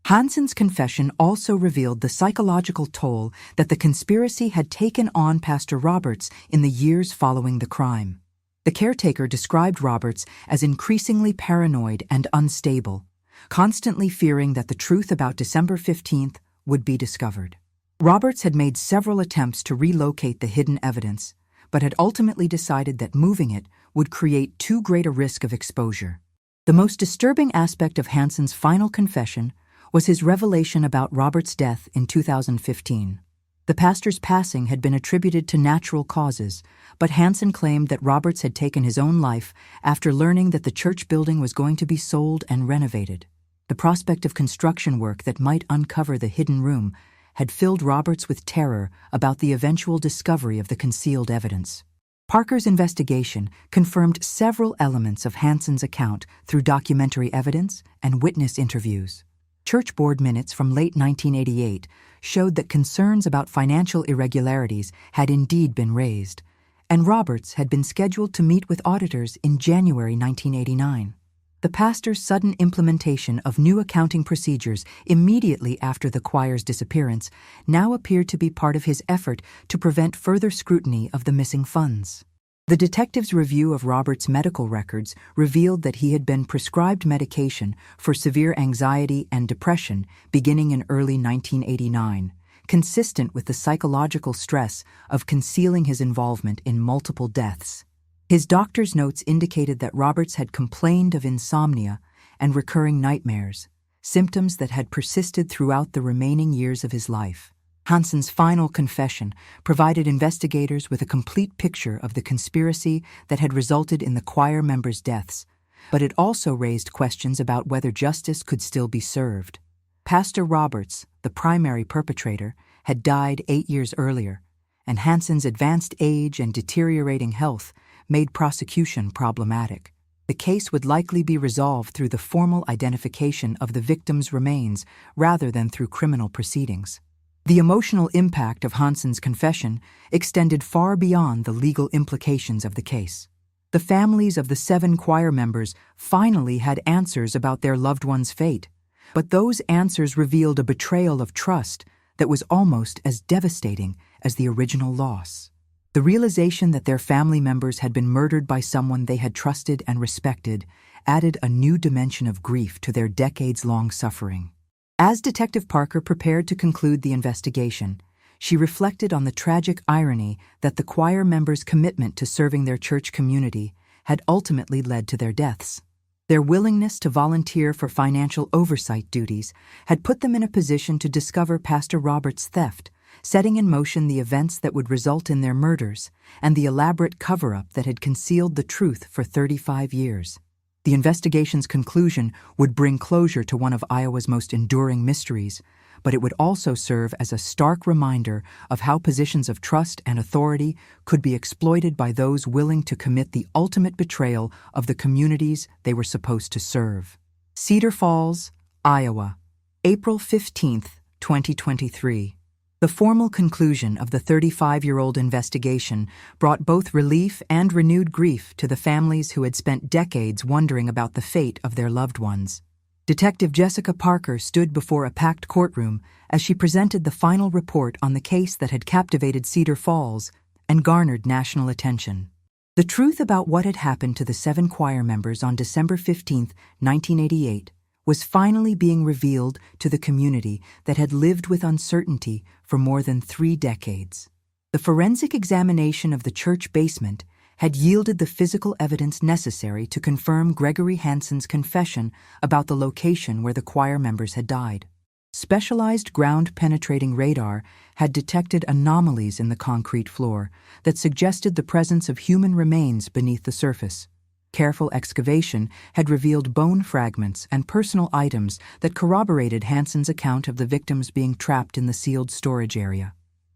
Hansen's confession also revealed the psychological toll that the conspiracy had taken on Pastor Roberts in the years following the crime. The caretaker described Roberts as increasingly paranoid and unstable, constantly fearing that the truth about December 15th would be discovered. Roberts had made several attempts to relocate the hidden evidence, but had ultimately decided that moving it would create too great a risk of exposure. The most disturbing aspect of Hansen's final confession was his revelation about Roberts' death in 2015. The pastor's passing had been attributed to natural causes, but Hansen claimed that Roberts had taken his own life after learning that the church building was going to be sold and renovated. The prospect of construction work that might uncover the hidden room had filled Roberts with terror about the eventual discovery of the concealed evidence. Parker's investigation confirmed several elements of Hansen's account through documentary evidence and witness interviews. Church board minutes from late 1988 showed that concerns about financial irregularities had indeed been raised, and Roberts had been scheduled to meet with auditors in January 1989. The pastor's sudden implementation of new accounting procedures immediately after the choir's disappearance now appeared to be part of his effort to prevent further scrutiny of the missing funds. The detective's review of Roberts' medical records revealed that he had been prescribed medication for severe anxiety and depression beginning in early 1989, consistent with the psychological stress of concealing his involvement in multiple deaths. His doctor's notes indicated that Roberts had complained of insomnia and recurring nightmares, symptoms that had persisted throughout the remaining years of his life. Hansen's final confession provided investigators with a complete picture of the conspiracy that had resulted in the choir members' deaths, but it also raised questions about whether justice could still be served. Pastor Roberts, the primary perpetrator, had died 8 years earlier, and Hansen's advanced age and deteriorating health made prosecution problematic. The case would likely be resolved through the formal identification of the victim's remains rather than through criminal proceedings. The emotional impact of Hansen's confession extended far beyond the legal implications of the case. The families of the 7 choir members finally had answers about their loved one's fate, but those answers revealed a betrayal of trust that was almost as devastating as the original loss. The realization that their family members had been murdered by someone they had trusted and respected added a new dimension of grief to their decades-long suffering. As Detective Parker prepared to conclude the investigation, she reflected on the tragic irony that the choir members' commitment to serving their church community had ultimately led to their deaths. Their willingness to volunteer for financial oversight duties had put them in a position to discover Pastor Roberts' theft, setting in motion the events that would result in their murders and the elaborate cover-up that had concealed the truth for 35 years. The investigation's conclusion would bring closure to one of Iowa's most enduring mysteries, but it would also serve as a stark reminder of how positions of trust and authority could be exploited by those willing to commit the ultimate betrayal of the communities they were supposed to serve. Cedar Falls, Iowa, April 15, 2023. The formal conclusion of the 35-year-old investigation brought both relief and renewed grief to the families who had spent decades wondering about the fate of their loved ones. Detective Jessica Parker stood before a packed courtroom as she presented the final report on the case that had captivated Cedar Falls and garnered national attention. The truth about what had happened to the 7 choir members on December 15, 1988, was finally being revealed to the community that had lived with uncertainty for more than 3 decades. The forensic examination of the church basement had yielded the physical evidence necessary to confirm Gregory Hansen's confession about the location where the choir members had died. Specialized ground-penetrating radar had detected anomalies in the concrete floor that suggested the presence of human remains beneath the surface. Careful excavation had revealed bone fragments and personal items that corroborated Hansen's account of the victims being trapped in the sealed storage area.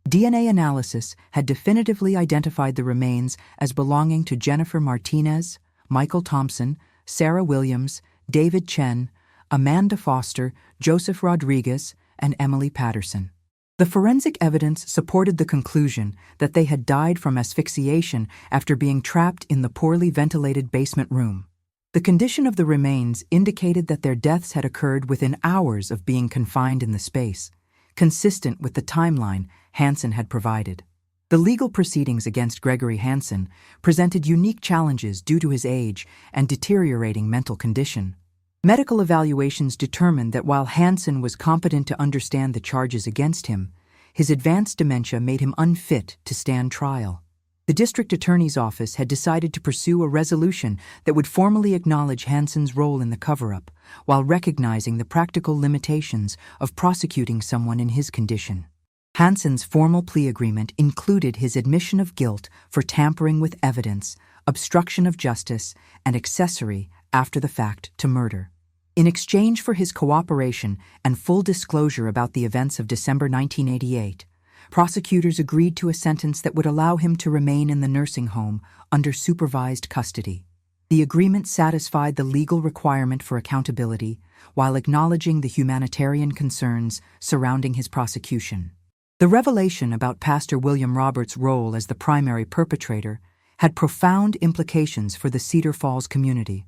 DNA analysis had definitively identified the remains as belonging to Jennifer Martinez, Michael Thompson, Sarah Williams, David Chen, Amanda Foster, Joseph Rodriguez, and Emily Patterson. The forensic evidence supported the conclusion that they had died from asphyxiation after being trapped in the poorly ventilated basement room. The condition of the remains indicated that their deaths had occurred within hours of being confined in the space, consistent with the timeline Hansen had provided. The legal proceedings against Gregory Hansen presented unique challenges due to his age and deteriorating mental condition. Medical evaluations determined that while Hansen was competent to understand the charges against him, his advanced dementia made him unfit to stand trial. The district attorney's office had decided to pursue a resolution that would formally acknowledge Hansen's role in the cover-up, while recognizing the practical limitations of prosecuting someone in his condition. Hansen's formal plea agreement included his admission of guilt for tampering with evidence, obstruction of justice, and accessory after the fact to murder. In exchange for his cooperation and full disclosure about the events of December 1988, prosecutors agreed to a sentence that would allow him to remain in the nursing home under supervised custody. The agreement satisfied the legal requirement for accountability while acknowledging the humanitarian concerns surrounding his prosecution. The revelation about Pastor William Roberts' role as the primary perpetrator had profound implications for the Cedar Falls community.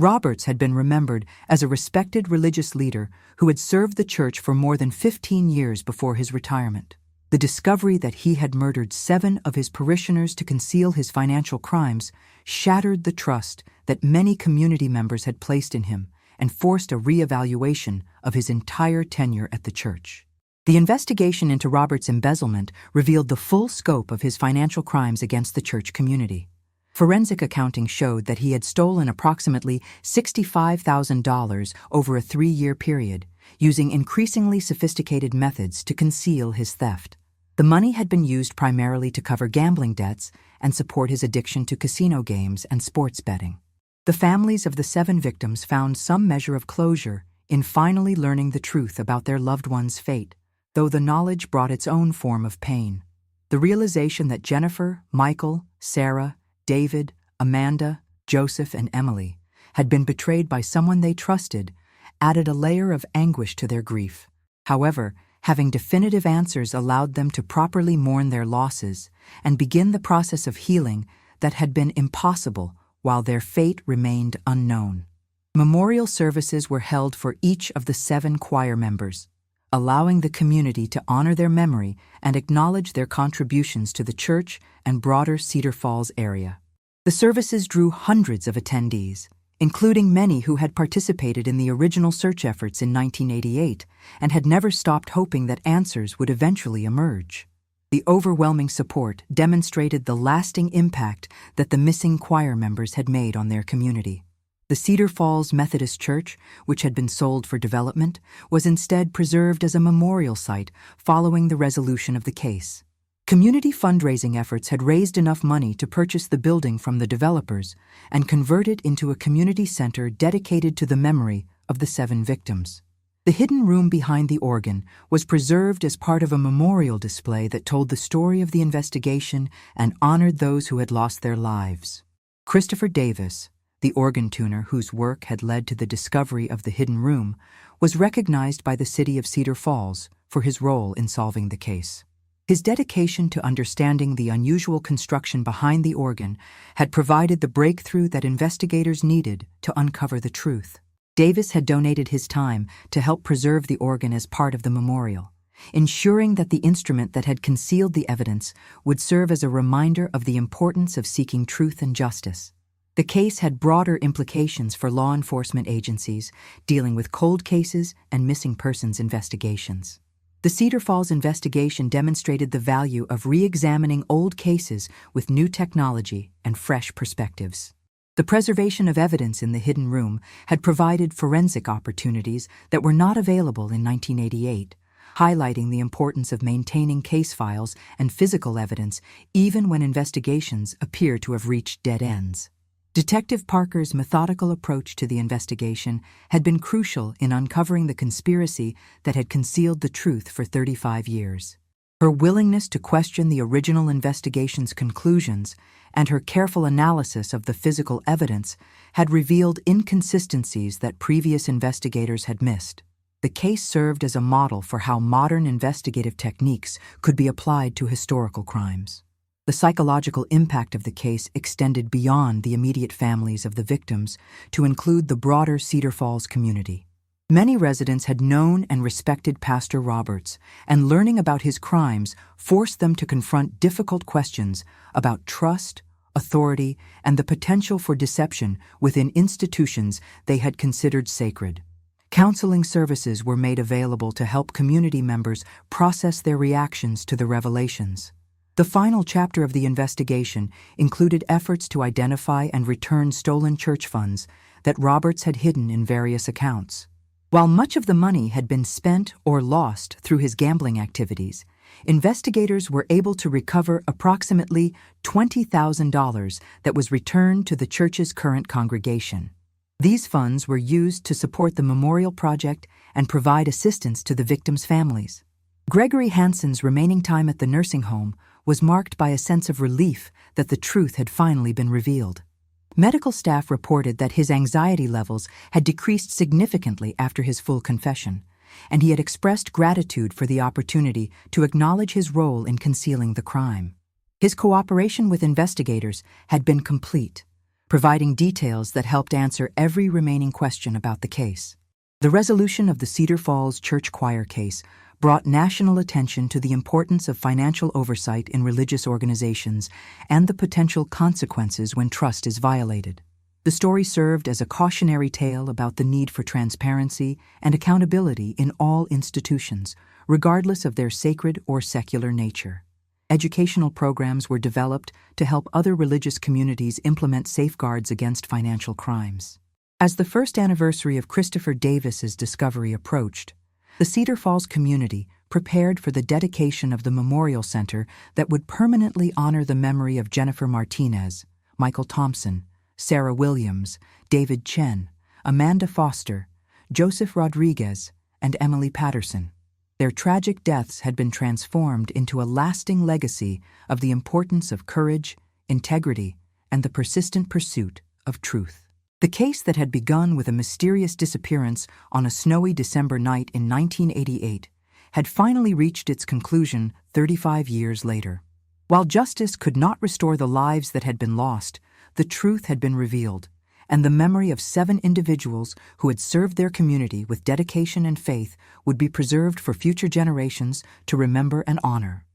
Roberts had been remembered as a respected religious leader who had served the church for more than 15 years before his retirement. The discovery that he had murdered 7 of his parishioners to conceal his financial crimes shattered the trust that many community members had placed in him and forced a re-evaluation of his entire tenure at the church. The investigation into Roberts' embezzlement revealed the full scope of his financial crimes against the church community. Forensic accounting showed that he had stolen approximately $65,000 over a 3-year period, using increasingly sophisticated methods to conceal his theft. The money had been used primarily to cover gambling debts and support his addiction to casino games and sports betting. The families of the 7 victims found some measure of closure in finally learning the truth about their loved one's fate, though the knowledge brought its own form of pain. The realization that Jennifer, Michael, Sarah, David, Amanda, Joseph, and Emily had been betrayed by someone they trusted added a layer of anguish to their grief. However, having definitive answers allowed them to properly mourn their losses and begin the process of healing that had been impossible while their fate remained unknown. Memorial services were held for each of the 7 choir members, allowing the community to honor their memory and acknowledge their contributions to the church and broader Cedar Falls area. The services drew hundreds of attendees, including many who had participated in the original search efforts in 1988 and had never stopped hoping that answers would eventually emerge. The overwhelming support demonstrated the lasting impact that the missing choir members had made on their community. The Cedar Falls Methodist Church, which had been sold for development, was instead preserved as a memorial site following the resolution of the case. Community fundraising efforts had raised enough money to purchase the building from the developers and convert it into a community center dedicated to the memory of the 7 victims. The hidden room behind the organ was preserved as part of a memorial display that told the story of the investigation and honored those who had lost their lives. Christopher Davis, the organ tuner whose work had led to the discovery of the hidden room, was recognized by the city of Cedar Falls for his role in solving the case. His dedication to understanding the unusual construction behind the organ had provided the breakthrough that investigators needed to uncover the truth. Davis had donated his time to help preserve the organ as part of the memorial, ensuring that the instrument that had concealed the evidence would serve as a reminder of the importance of seeking truth and justice. The case had broader implications for law enforcement agencies dealing with cold cases and missing persons investigations. The Cedar Falls investigation demonstrated the value of re-examining old cases with new technology and fresh perspectives. The preservation of evidence in the hidden room had provided forensic opportunities that were not available in 1988, highlighting the importance of maintaining case files and physical evidence even when investigations appear to have reached dead ends. Detective Parker's methodical approach to the investigation had been crucial in uncovering the conspiracy that had concealed the truth for 35 years. Her willingness to question the original investigation's conclusions and her careful analysis of the physical evidence had revealed inconsistencies that previous investigators had missed. The case served as a model for how modern investigative techniques could be applied to historical crimes. The psychological impact of the case extended beyond the immediate families of the victims to include the broader Cedar Falls community. Many residents had known and respected Pastor Roberts, and learning about his crimes forced them to confront difficult questions about trust, authority, and the potential for deception within institutions they had considered sacred. Counseling services were made available to help community members process their reactions to the revelations. The final chapter of the investigation included efforts to identify and return stolen church funds that Roberts had hidden in various accounts. While much of the money had been spent or lost through his gambling activities, investigators were able to recover approximately $20,000 that was returned to the church's current congregation. These funds were used to support the memorial project and provide assistance to the victims' families. Gregory Hansen's remaining time at the nursing home was marked by a sense of relief that the truth had finally been revealed. Medical staff reported that his anxiety levels had decreased significantly after his full confession, and he had expressed gratitude for the opportunity to acknowledge his role in concealing the crime. His cooperation with investigators had been complete, providing details that helped answer every remaining question about the case. The resolution of the Cedar Falls church choir case brought national attention to the importance of financial oversight in religious organizations and the potential consequences when trust is violated. The story served as a cautionary tale about the need for transparency and accountability in all institutions, regardless of their sacred or secular nature. Educational programs were developed to help other religious communities implement safeguards against financial crimes. As the first anniversary of Christopher Davis's discovery approached, the Cedar Falls community prepared for the dedication of the memorial center that would permanently honor the memory of Jennifer Martinez, Michael Thompson, Sarah Williams, David Chen, Amanda Foster, Joseph Rodriguez, and Emily Patterson. Their tragic deaths had been transformed into a lasting legacy of the importance of courage, integrity, and the persistent pursuit of truth. The case that had begun with a mysterious disappearance on a snowy December night in 1988 had finally reached its conclusion 35 years later. While justice could not restore the lives that had been lost, the truth had been revealed, and the memory of 7 individuals who had served their community with dedication and faith would be preserved for future generations to remember and honor.